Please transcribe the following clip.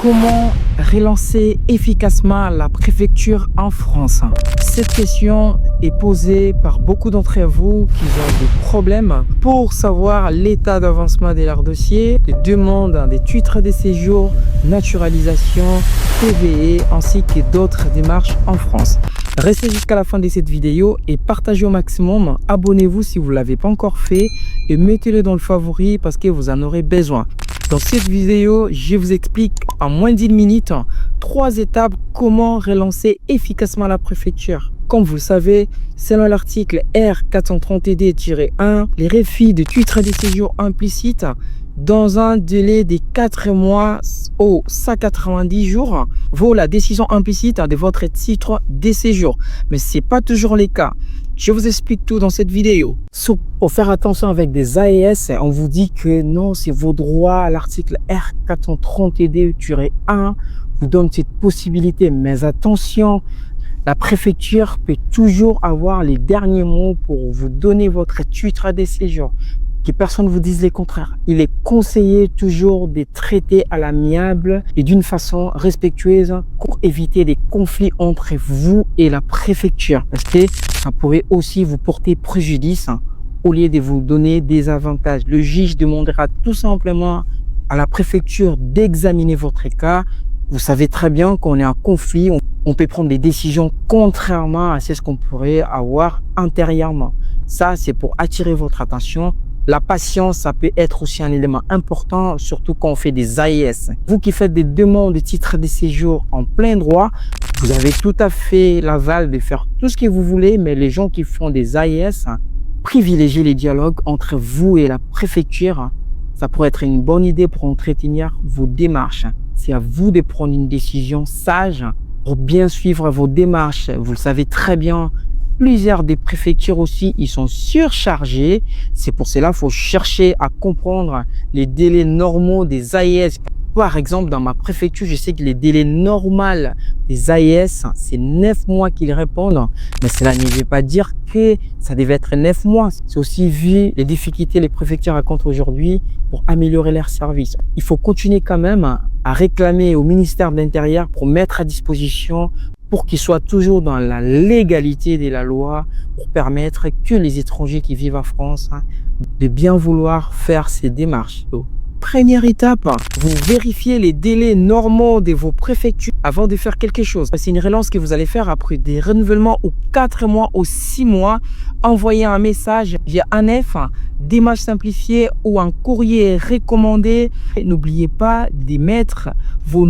Comment relancer efficacement la préfecture en France? Cette question est posée par beaucoup d'entre vous qui ont des problèmes pour savoir l'état d'avancement de leur dossier, les demandes des titres de séjour, naturalisation, TVA ainsi que d'autres démarches en France. Restez jusqu'à la fin de cette vidéo et partagez au maximum. Abonnez-vous si vous ne l'avez pas encore fait et mettez-le dans le favori parce que vous en aurez besoin. Dans cette vidéo, je vous explique en moins d'1 minute 3 étapes comment relancer efficacement la préfecture. Comme vous le savez, selon l'article R430D-1, les refus de titre de séjour implicites dans un délai de 4 mois ou 190 jours vaut la décision implicite de votre titre de séjour. Mais ce n'est pas toujours le cas. Je vous explique tout dans cette vidéo. Pour faire attention avec des AES, on vous dit que non, c'est vos droits. L'article R430D-1 vous donne cette possibilité. Mais attention, la préfecture peut toujours avoir les derniers mots pour vous donner votre titre de séjour. Que personne ne vous dise le contraire. Il est conseillé toujours de traiter à l'amiable et d'une façon respectueuse pour éviter des conflits entre vous et la préfecture. Parce que ça pourrait aussi vous porter préjudice au lieu de vous donner des avantages. Le juge demandera tout simplement à la préfecture d'examiner votre cas. Vous savez très bien qu'on est en conflit. On peut prendre des décisions contrairement à ce qu'on pourrait avoir antérieurement. Ça, c'est pour attirer votre attention. La patience, ça peut être aussi un élément important, surtout quand on fait des AES. Vous qui faites des demandes de titre de séjour en plein droit, vous avez tout à fait l'aval de faire tout ce que vous voulez, mais les gens qui font des AES, privilégiez les dialogues entre vous et la préfecture. Ça pourrait être une bonne idée pour entretenir vos démarches. C'est à vous de prendre une décision sage pour bien suivre vos démarches. Vous le savez très bien. Plusieurs des préfectures aussi, ils sont surchargés. C'est pour cela qu'il faut chercher à comprendre les délais normaux des AES. Par exemple, dans ma préfecture, je sais que les délais normaux des AES, c'est 9 mois qu'ils répondent. Mais cela ne veut pas dire que ça devait être 9 mois. C'est aussi vu les difficultés que les préfectures rencontrent aujourd'hui pour améliorer leurs services. Il faut continuer quand même à réclamer au ministère de l'Intérieur pour mettre à disposition pour qu'ils soient toujours dans la légalité de la loi, pour permettre que les étrangers qui vivent en France de bien vouloir faire ces démarches. Première étape, vous vérifiez les délais normaux de vos préfectures avant de faire quelque chose. C'est une relance que vous allez faire après des renouvellements aux 4 mois, aux 6 mois. Envoyez un message via ANEF, démarche simplifiée ou un courrier recommandé. N'oubliez pas de mettre vos